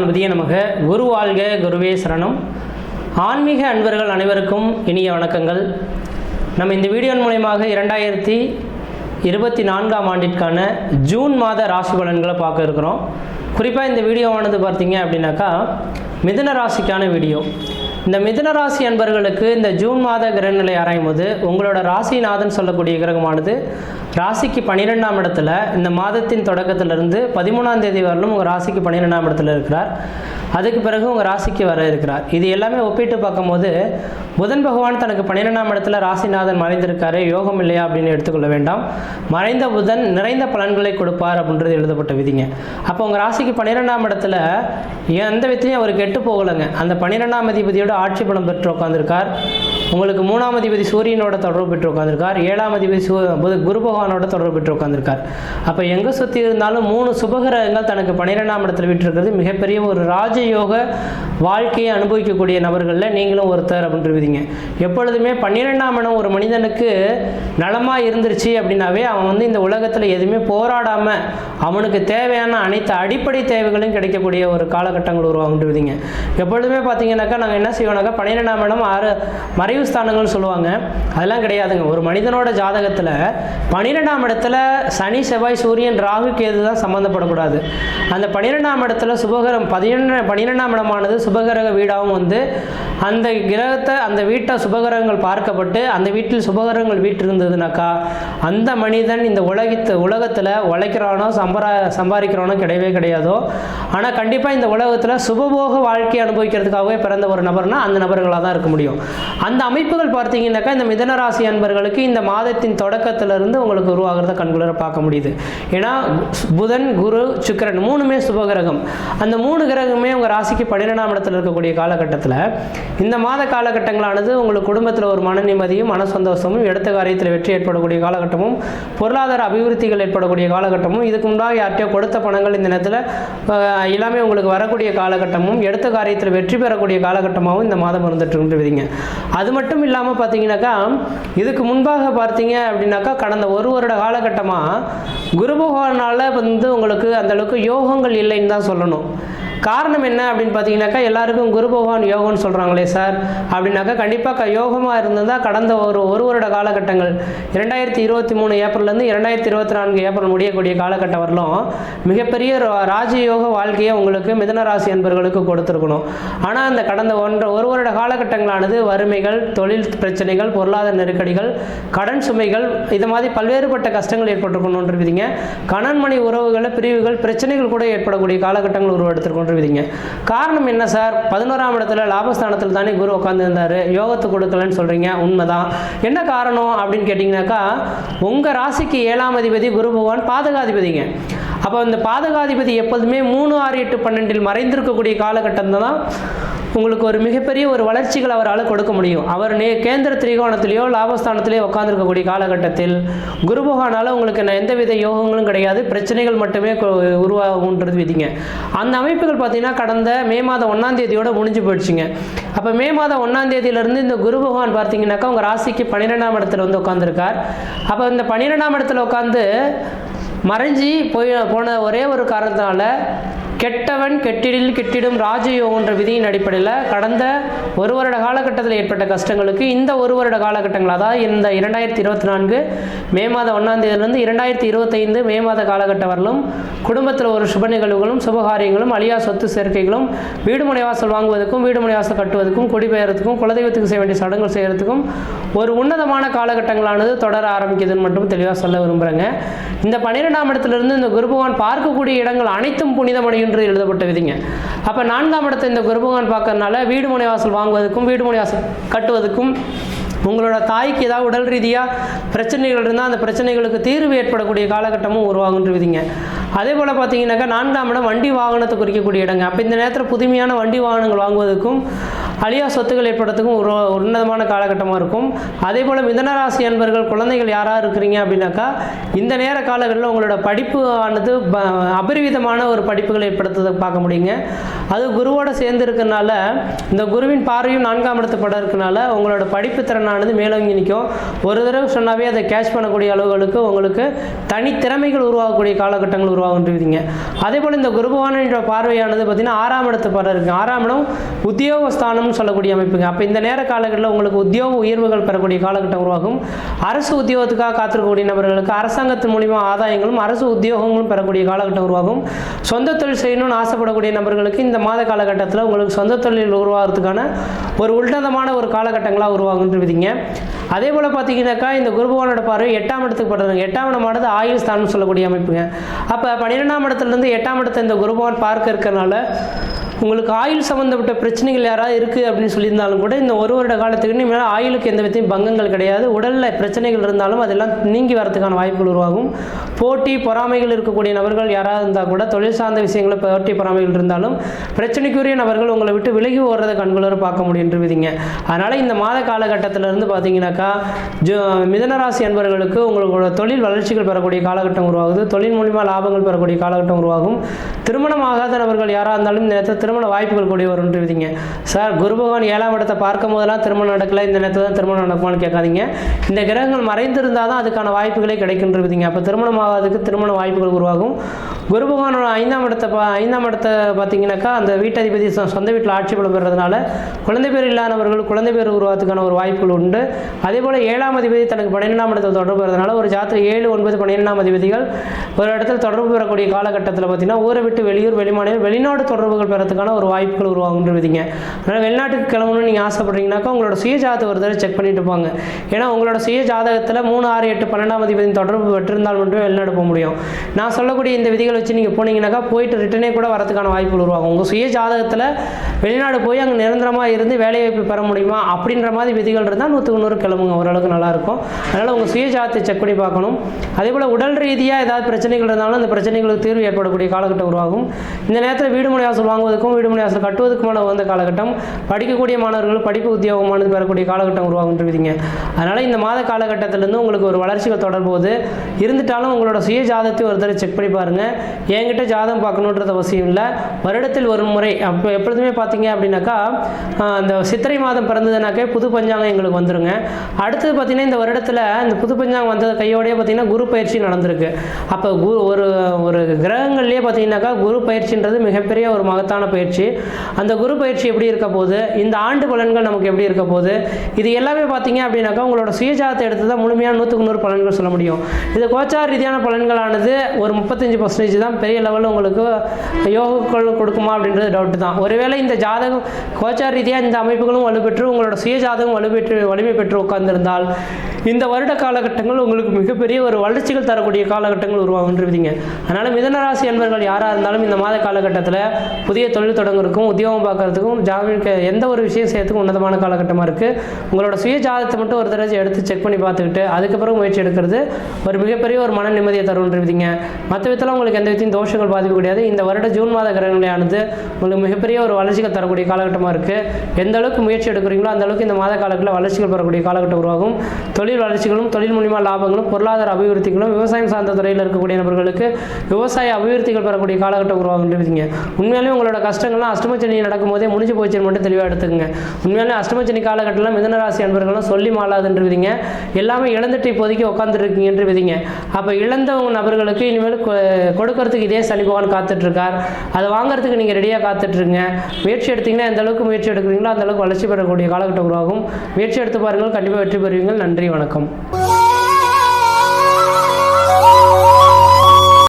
கணபதியே நமக. குரு வாழ்க, குருவே சரணம். ஆன்மீக அன்பர்கள் அனைவருக்கும் இனிய வணக்கங்கள். நம்ம இந்த வீடியோ மூலமாக 2024ஆம் ஆண்டிற்கான ஜூன் மாத ராசி பலன்களை பார்க்க இருக்கிறோம். குறிப்பாக இந்த வீடியோவானது பார்த்தீங்க அப்படின்னாக்கா மிதுன ராசிக்கான வீடியோ. இந்த மிதுன ராசி அன்பர்களுக்கு இந்த ஜூன் மாத கிரகநிலை ஆராயும் போது உங்களோட ராசிநாதன் சொல்லக்கூடிய கிரகமானது ராசிக்கு 12ஆம் இடத்துல இந்த மாதத்தின் தொடக்கத்திலிருந்து 13ஆம் தேதி வரலும் உங்கள் ராசிக்கு 12ஆம் இடத்துல இருக்கிறார். அதுக்கு பிறகு உங்கள் ராசிக்கு வர இருக்கிறார். இது எல்லாமே ஒப்பிட்டு பார்க்கும்போது புதன் பகவான் தனக்கு 12ஆம் இடத்துல ராசிநாதன் மறைந்திருக்காரு, யோகம் இல்லையா அப்படின்னு எடுத்துக்கொள்ள வேண்டாம். மறைந்த புதன் நிறைந்த பலன்களை கொடுப்பார் அப்படின்றது எழுதப்பட்ட விதிங்க. அப்போ உங்கள் ராசிக்கு 12ஆம் இடத்துல எந்த விதத்திலையும் அவர் கெட்டு போகலைங்க. அந்த 12ஆம் அதிபதியோட ஆட்சி பலம் பெற்று உட்காந்துருக்கார். உங்களுக்கு 3ஆம் அதிபதி சூரியனோட தொடர்பு பெற்று உட்காந்துருக்கார். 7ஆம் அதிபதி குரு பகவானோட தொடர்பு பெற்று உட்காந்துருக்கார். அப்போ எங்கே சுற்றி இருந்தாலும் 3 சுபகிரகங்கள் தனக்கு 12ஆம் இடத்துல விட்டுருக்கிறது மிகப்பெரிய ஒரு ராஜயோக வாழ்க்கையை அனுபவிக்கக்கூடிய நபர்களில் நீங்களும் ஒருத்தர் அப்படின்ற விதிங்க. எப்பொழுதுமே 12ஆம் இடம் ஒரு மனிதனுக்கு நலமாக இருந்துருச்சு அப்படின்னாவே அவன் இந்த உலகத்தில் எதுவுமே போராடாமல் அவனுக்கு தேவையான அனைத்து அடிப்படை தேவைகளும் கிடைக்கக்கூடிய ஒரு காலகட்டங்கள் உருவாகுன்றதுங்க. எப்பொழுதுமே பார்த்தீங்கன்னாக்கா நாங்கள் என்ன செய்வோம்னாக்கா 12ஆம் இடம் 6 மறைவு ஸ்தானங்கள் சொல்லுவாங்க. அதெல்லாம் கிடையாதுங்க. ஒரு மனிதனோட ஜாதகத்தில் 12ஆம் இடத்துல சனி, செவ்வாய், சூரியன், ராகு, கேது தான் சம்மந்தப்படக்கூடாது. அந்த 12ஆம் இடத்துல சுபகிரகம் 12ஆம் இடமானது சுபகிரக வீடாகவும் அந்த கிரகத்தை அந்த வீட்டை சுபகிரகங்கள் பார்க்கப்பட்டு அந்த வீட்டில் சுபகிரகங்கள் வீட்டு இருந்ததுனாக்கா அந்த மனிதன் இந்த உலகத்தில் உழைக்கிறானோ சம்பாதிக்கிறானோ கிடையவே கிடையாதோ. ஆனால் கண்டிப்பாக இந்த உலகத்தில் சுபபோக வாழ்க்கையை அனுபவிக்கிறதுக்காகவே பிறந்த ஒரு நபர்னா அந்த நபர்களாக தான் இருக்க முடியும். அந்த அமைப்புகள் பார்த்தீங்கன்னாக்கா இந்த மிதுனராசி அன்பர்களுக்கு இந்த மாதத்தின் தொடக்கத்திலிருந்து உங்களுக்கு உருவாகிறத கண்குளர பார்க்க முடியுது. ஏன்னா புதன், குரு, சுக்கிரன் 3மே சுபகிரகம். அந்த 3 கிரகமே உங்கள் ராசிக்கு 12ஆம் இடத்துல இருக்கக்கூடிய காலகட்டத்தில் இந்த மாத காலகட்டங்களானது உங்களுக்கு குடும்பத்தில் ஒரு மன நிம்மதியும் மன சந்தோஷமும், எடுத்த காரியத்தில் வெற்றி ஏற்படக்கூடிய காலகட்டமும், பொருளாதார அபிவிருத்திகள் ஏற்படக்கூடிய காலகட்டமும், இதுக்கு முன்பாக யார்கிட்டயோ கொடுத்த பணங்கள் இந்த நேரத்தில் எல்லாமே உங்களுக்கு வரக்கூடிய காலகட்டமும், எடுத்த காரியத்தில் வெற்றி பெறக்கூடிய காலகட்டமாகவும் இந்த மாதம் இருந்துட்டு. அது மட்டும் இல்லாமல் பார்த்தீங்கன்னாக்கா இதுக்கு முன்பாக பார்த்தீங்க அப்படின்னாக்கா கடந்த ஒரு வருட காலகட்டமாக குரு பகவானால் உங்களுக்கு அந்தளவுக்கு யோகங்கள் இல்லைன்னு தான் சொல்லணும். காரணம் என்ன அப்படின்னு பார்த்தீங்கன்னாக்கா எல்லாருக்கும் குரு பகவான் யோகம்னு சொல்கிறாங்களே சார் அப்படின்னாக்கா கண்டிப்பாக யோகமாக இருந்ததுதான் கடந்த ஒரு வருட காலகட்டங்கள் 2023 ஏப்ரல்லேருந்து 2024 ஏப்ரல் முடியக்கூடிய காலகட்டம் வரலும் மிகப்பெரிய ராஜயோக வாழ்க்கையை உங்களுக்கு மிதுனராசி அன்பர்களுக்கு கொடுத்துருக்கணும். ஆனால் அந்த கடந்த ஒரு வருட காலகட்டங்களானது வறுமைகள், தொழில் பிரச்சனைகள், பொருளாதார நெருக்கடிகள், கடன் சுமைகள், இது மாதிரி பல்வேறுபட்ட கஷ்டங்கள் ஏற்பட்டிருக்கணுன்றீங்க. கணவன்மணி உறவுகளில் பிரிவுகள், பிரச்சனைகள் கூட ஏற்படக்கூடிய காலகட்டங்கள் உருவெடுத்திருக்கணும். காரணம் என்ன சார்? 11ஆம் இடத்துல லாபஸ்தானத்தில் தானே குரு உட்கார்ந்து இருந்தாரு, யோகத்தை கொடுக்கலன்னு சொல்றீங்க. உண்மைதான். என்ன காரணம் அப்படின்னு கேட்டீங்கன்னாக்கா உங்க ராசிக்கு 7ஆம் அதிபதி குரு பகவான் பாதகாதிபதிங்க. அப்போ இந்த பாதகாதிபதி எப்போதுமே 3, 6, 8, 12 மறைந்திருக்கக்கூடிய காலகட்டம் தான் உங்களுக்கு ஒரு மிகப்பெரிய ஒரு வளர்ச்சிகள் அவரால் கொடுக்க முடியும். அவர் கேந்திர திரிகோணத்திலேயோ லாபஸ்தானத்திலேயோ உட்கார்ந்துருக்கக்கூடிய காலகட்டத்தில் குரு பகவானால் உங்களுக்கு எந்தவித யோகங்களும் கிடையாது, பிரச்சனைகள் மட்டுமே உருவாகுன்றது விதிங்க. அந்த அமைப்புகள் பார்த்தீங்கன்னா கடந்த மே மாதம் 1ஆம் தேதியோட முடிஞ்சு போயிடுச்சுங்க. அப்போ மே மாதம் 1ஆம் தேதியிலிருந்து இந்த குரு பகவான் பார்த்தீங்கன்னாக்கா உங்கள் ராசிக்கு 12ஆம் இடத்துல உட்காந்துருக்கார். அப்போ இந்த 12ஆம் இடத்துல உட்காந்து மறைஞ்சி போன ஒரே ஒரு காரணத்தினால கெட்டவன் கெட்டிடில் கெட்டிடும் ராஜயோகன்ற விதியின் அடிப்படையில் கடந்த ஒரு வருட காலகட்டத்தில் ஏற்பட்ட கஷ்டங்களுக்கு இந்த ஒரு வருட காலகட்டங்கள், அதாவது இந்த 2024 மே மாதம் 1ஆம் தேதியிலிருந்து 2025 மே மாத காலகட்டம் வரலும் குடும்பத்தில் ஒரு சுப நிகழ்வுகளும் சுபகாரியங்களும், அழியா சொத்து சேர்க்கைகளும், வீடு முனைவாசல் வாங்குவதற்கும் வீடு முனைவாசல் கட்டுவதற்கும், குடிபெயர்றதுக்கும், குலதெய்வத்துக்கு செய்ய வேண்டிய சடங்குகள் செய்யறதுக்கும் ஒரு உன்னதமான காலகட்டங்களானது தொடர ஆரம்பிக்குதுன்னு மட்டும் தெளிவாக சொல்ல விரும்புகிறேங்க. இந்த 12ஆம் இடத்திலிருந்து இந்த குரு பகவான் பார்க்கக்கூடிய இடங்கள் அனைத்தும் புனிதமடையும் எழுதப்பட்ட விதிங்க. அப்ப 4ஆம் இடத்தை இந்த குரு பகவான் பார்க்கறதுனால வீடு முனைவாசல் வாங்குவதற்கும் வீடு முனைவாசல் கட்டுவதற்கும், உங்களோட தாய்க்கு ஏதாவது உடல் ரீதியாக பிரச்சனைகள் இருந்தால் அந்த பிரச்சனைகளுக்கு தீர்வு ஏற்படக்கூடிய காலகட்டமும் உருவாகுன்றதுங்க. அதே போல் பார்த்தீங்கன்னாக்கா 4ஆம் இடம் வண்டி வாகனத்தை குறிக்கக்கூடிய இடங்க. அப்போ இந்த நேரத்தில் புதுமையான வண்டி வாகனங்கள் வாங்குவதற்கும் அழியா சொத்துக்கள் ஏற்படுறதுக்கும் ஒரு உன்னதமான காலகட்டமாக இருக்கும். அதே போல் மிதுனராசி அன்பர்கள் குழந்தைகள் யாராக இருக்கிறீங்க அப்படின்னாக்கா இந்த நேர காலங்களில் உங்களோட படிப்பு ஆனது அபரிவிதமான ஒரு படிப்புகளை ஏற்படுத்துவதை பார்க்க முடியுங்க. அது குருவோடு சேர்ந்து இருக்கிறதுனால இந்த குருவின் பார்வையும் 4ஆம் இடத்து படம் இருக்கிறனால உங்களோட படிப்பு திறனானது மேலோங்கி நிற்கும். ஒரு தடவை சொன்னாவே அதை கேட்ச் பண்ணக்கூடிய அளவுகளுக்கு உங்களுக்கு தனித்திறமைகள் உருவாகக்கூடிய காலகட்டங்கள் உருவாகுன்றீங்க. அதே போல் இந்த குரு பகவானோட பார்வையானது பார்த்தீங்கன்னா 6ஆம் இடத்து பார்வை இருக்குது. 6ஆம் இடம் உத்தியோகஸ்தானம்னு சொல்லக்கூடிய அமைப்புங்க. அப்போ இந்த நேர காலகட்டத்தில் உங்களுக்கு உத்தியோக உயர்வுகள் பெறக்கூடிய காலகட்டம் உருவாகும். அரசு உத்தியோகத்துக்காக காத்திருக்கக்கூடிய நபர்களுக்கு அரசாங்கத்தின் மூலிமா ஆதாயங்களும் அரசு உத்தியோகங்களும் பெறக்கூடிய காலகட்டம் உருவாகும். சொந்த தொழில் செய்யணும்னு ஆசைப்படக்கூடிய நபர்களுக்கு இந்த மாத காலகட்டத்தில் உங்களுக்கு சொந்த தொழில் உருவாகிறதுக்கான ஒரு உன்னதமான ஒரு காலகட்டங்களாக உருவாகுன்றீங்க. அதே போல் பார்த்தீங்கன்னாக்கா இந்த குரு பகவானோட பார்வை 8ஆம் இடத்துக்கு படுறாங்க. 8ஆம் இடமானது ஆயுள் ஸ்தானம் சொல்லக்கூடிய அமைப்புங்க. அப்போ 12ஆம் இடத்துலேருந்து 8ஆம் இடத்தை இந்த குரு பகவான் பார்க்க இருக்கிறனால உங்களுக்கு ஆயுள் சம்மந்தப்பட்ட பிரச்சனைகள் யாராவது இருக்குது அப்படின்னு சொல்லியிருந்தாலும் கூட இந்த ஒரு வருட காலத்துக்கு இனிமேல் ஆயுளுக்கு எந்த விதத்தையும் பங்கங்கள் கிடையாது. உடலில் பிரச்சனைகள் இருந்தாலும் அதெல்லாம் நீங்கி வரதுக்கான வாய்ப்புகள் உருவாகும். போட்டி பொறாமைகள் இருக்கக்கூடிய நபர்கள் யாராவது இருந்தால் கூட தொழில் சார்ந்த விஷயங்களில் போட்டி பொறாமைகள் இருந்தாலும் பிரச்சனைக்குரிய நபர்கள் உங்களை விட்டு விலகி ஓடுறதை கண்குளர பார்க்க முடியுன்றீங்க. அதனால் இந்த மாத காலகட்டத்திலிருந்து பார்த்தீங்கன்னாக்கா மிதனராசி என்பவர்களுக்கு உங்களோட தொழில் வளர்ச்சிகள் பெறக்கூடிய காலகட்டம் உருவாகுது. தொழில் மூலிமா லாபங்கள் பெறக்கூடிய காலகட்டம் உருவாகும். திருமணம் ஆகாத நபர்கள் யாராக இருந்தாலும் இந்த நேரத்தில் திருமண வாய்ப்புகள் கூடிய வருன்றீங்க. சார் குரு பகவான் 7ஆம் இடத்தை பார்க்கும் போதெல்லாம் திருமணம் நடக்கல, இந்த நேரத்தில் தான் திருமணம் நடக்குமான்னு கேட்காதீங்க. இந்த கிரகங்கள் மறைந்திருந்தால் தான் அதுக்கான வாய்ப்புகளே கிடைக்கின்றீங்க. அப்போ திருமணம் ஆகாததுக்கு திருமண வாய்ப்புகள் உருவாகும். குரு பகவானோட 5ஆம் இடத்தை பார்த்தீங்கன்னாக்கா அந்த வீட்டதிபதி சொந்த வீட்டில் ஆட்சி பலம் பெறதுனால குழந்தை பேர் இல்லாதவர்கள் குழந்தை பேர் உருவாகிறதுக்கான ஒரு வாய்ப்புகள் உண்டு. அதே போல் 7ஆம் அதிபதி தனக்கு 12ஆம் இடத்தில் தொடர்பு பெறதுனால ஒரு ஜாத்திரை 7, 9, 12ஆம் அதிபதிகள் ஒரு இடத்துல தொடர்பு பெறக்கூடிய காலகட்டத்தில் பார்த்தீங்கன்னா ஊரை விட்டு வெளியூர் வெளிமாநிலம் வெளிநாடு தொடர்புகள் பெறதுக்கான ஒரு வாய்ப்புகள் உருவாகுன்றீங்க. அதனால் வெளிநாட்டுக்கு கிளம்பணும்னு நீங்கள் ஆசைப்படுறீங்கன்னாக்கா உங்களோட சுய ஜாதகத்தை ஒரு தடவை செக் பண்ணிட்டு போங்க. ஏன்னா உங்களோட சுய ஜாதகத்தில் 3, 6, 8, 12ஆம் அதிபதி தொடர்பு பெற்றிருந்தால் மட்டுமே வெளிநாடு போக முடியும். நான் சொல்லக்கூடிய இந்த விதிகளை வச்சு நீங்கள் போனீங்கன்னாக்கா போயிட்டு ரிட்டனே கூட வரதுக்கான வாய்ப்புகள் உருவாகும். உங்கள் சுய ஜாதகத்தில் வெளிநாடு போய் அங்கே நிரந்தரமாக இருந்து வேலைவாய்ப்பு பெற முடியுமா அப்படின்ற மாதிரி விதிகள் இருந்தால் 100க்கு 100 கிளம்புங்க, ஓரளவுக்கு நல்லாயிருக்கும். அதனால் உங்கள் சுய ஜாதகத்தை செக் பண்ணி பார்க்கணும். அதே போல் உடல் ரீதியாக ஏதாவது பிரச்சனைகள் இருந்தாலும் அந்த பிரச்சனைகளுக்கு தீர்வு ஏற்படக்கூடிய காலகட்டம் உருவாகும். இந்த நேரத்தில் வீடு மனை வாசல் வாங்குவதற்கும் வீடு மனை வாசல் கட்டுவதற்குமான வந்த காலகட்டம், படிக்கக்கூடிய மாணவர்கள் படிப்பு உத்தியோகமானது பெறக்கூடிய காலகட்டம் உருவாகுன்றீங்க. அதனால் இந்த மாத காலகட்டத்திலேருந்து உங்களுக்கு ஒரு வளர்ச்சிகள் தொடர்போது இருந்துட்டாலும் உங்களோட சுய ஜாதகத்தை ஒரு தடவை செக் பண்ணி பாருங்கள். என்கிட்ட ஜாதகம் பார்க்கணுன்றது அவசியம் இல்லை. வருடத்தில் ஒரு முறை அப்போ எப்பொழுதுமே பார்த்தீங்க அப்படின்னாக்கா இந்த சித்திரை மாதம் பிறந்ததுனாக்கே புது பஞ்சாங்கம் எங்களுக்கு வந்துருங்க. அடுத்தது பார்த்தீங்கன்னா இந்த வருடத்தில் இந்த புது பஞ்சாங்கம் வந்தது கையோடையே பார்த்தீங்கன்னா குரு பயிற்சி நடந்திருக்கு. அப்போ ஒரு கிரகங்கள்லேயே பார்த்தீங்கன்னாக்கா குரு பயிற்சின்றது மிகப்பெரிய ஒரு மகத்தான பயிற்சி. அந்த குரு பயிற்சி எப்படி இருக்க போகுது, இந்த ஆண்டு பலன்கள் நமக்கு எப்படி இருக்க போகுது, இது எல்லாமே பார்த்தீங்க அப்படின்னாக்கா உங்களோட சுயஜாதத்தை எடுத்து தான் முழுமையான 100க்கு 100 பலன்கள் சொல்ல முடியும். இது கோச்சார ரீதியான பலன்களானது ஒரு 35% தான் பெரிய லெவலில் உங்களுக்கு யோகங்கள் கொடுக்குமா அப்படின்றது டவுட் தான். ஒருவேளை இந்த ஜாதகம் கோச்சார ரீதியாக இந்த அமைப்புகளும் வலுப்பெற்று உங்களோட சுய ஜாதகம் வலிமை பெற்று உட்கார்ந்திருந்தால் இந்த வருட காலகட்டங்கள் உங்களுக்கு மிகப்பெரிய ஒரு வளர்ச்சிகள் தரக்கூடிய காலகட்டங்கள் உருவாகுன்றீங்க. அதனால் மிதனராசி என்பவர்கள் யாராக இருந்தாலும் இந்த மாத காலகட்டத்தில் புதிய தொழில் தொடங்குறதுக்கும் உத்தியோகம் பார்க்கறதுக்கும் எந்த ஒரு விஷயம் செய்யறதுக்கும் உன்னதமான காலகட்டமாக இருக்குது. உங்களோட சுய ஜாதகத்தை மட்டும் ஒரு தடவை எடுத்து செக் பண்ணி பார்த்துக்கிட்டு அதுக்கப்புறம் முயற்சி எடுக்கிறது ஒரு மிகப்பெரிய ஒரு மன நிம்மதியை தருன்றீங்க. மற்ற விதத்தில் உங்களுக்கு எந்த விதத்தையும் தோஷங்கள் பாதிக்க கிடையாது. இந்த வருட ஜூன் மாத கிரகங்களானது உங்களுக்கு மிகப்பெரிய ஒரு வளர்ச்சிகள் தரக்கூடிய காலகட்டமாக இருக்குது. எந்த அளவுக்கு முயற்சி எடுக்கிறீங்களோ அந்த அளவுக்கு இந்த மாத காலத்தில் வளர்ச்சிகள் பெறக்கூடிய காலகட்டம் உருவாகும். தொழில் வளர்ச்சிகளும் தொழில் மூலிமா லாபங்களும் பொருளாதார அபிவிருத்திகளும் விவசாயம் சார்ந்த துறையில் இருக்கக்கூடிய நபர்களுக்கு விவசாய அபிவிருத்திகள் பெறக்கூடிய காலகட்டம் உருவாகுன்றீங்க. உண்மையாலே உங்களோட கஷ்டங்கள்லாம் அஷ்டமச்சனி நடக்கும் போதே முடிஞ்சு போச்சுன்னு மட்டும் தெளிவாக எடுத்துக்கங்க. உண்மையாலே அஷ்டமச்சனி காலகட்டத்தில் மிதனராசி அன்பர்களும் சொல்லி மாளாதுன்றீங்க. எல்லாமே இழந்துட்டு இப்போதைக்கு உட்காந்துருக்கீங்கன்று விதிங்க. அப்போ இழந்தவங்க நபர்களுக்கு இனிமேல் கொடுக்கறதுக்கு இதே சனி பகவான் காத்துட்ருக்கார். அதை வாங்குறதுக்கு நீங்கள் ரெடியாக காத்துட்ருங்க. முயற்சி எடுத்தீங்கன்னா எந்த அளவுக்கு முயற்சி எடுக்கிறீங்களோ அந்த அளவுக்கு வளர்ச்சி பெறக்கூடிய காலகட்டம் உருவாகும். முயற்சி எடுத்து பாருங்கள், கண்டிப்பாக வெற்றி பெறுவீங்கள். நன்றி, வணக்கம்.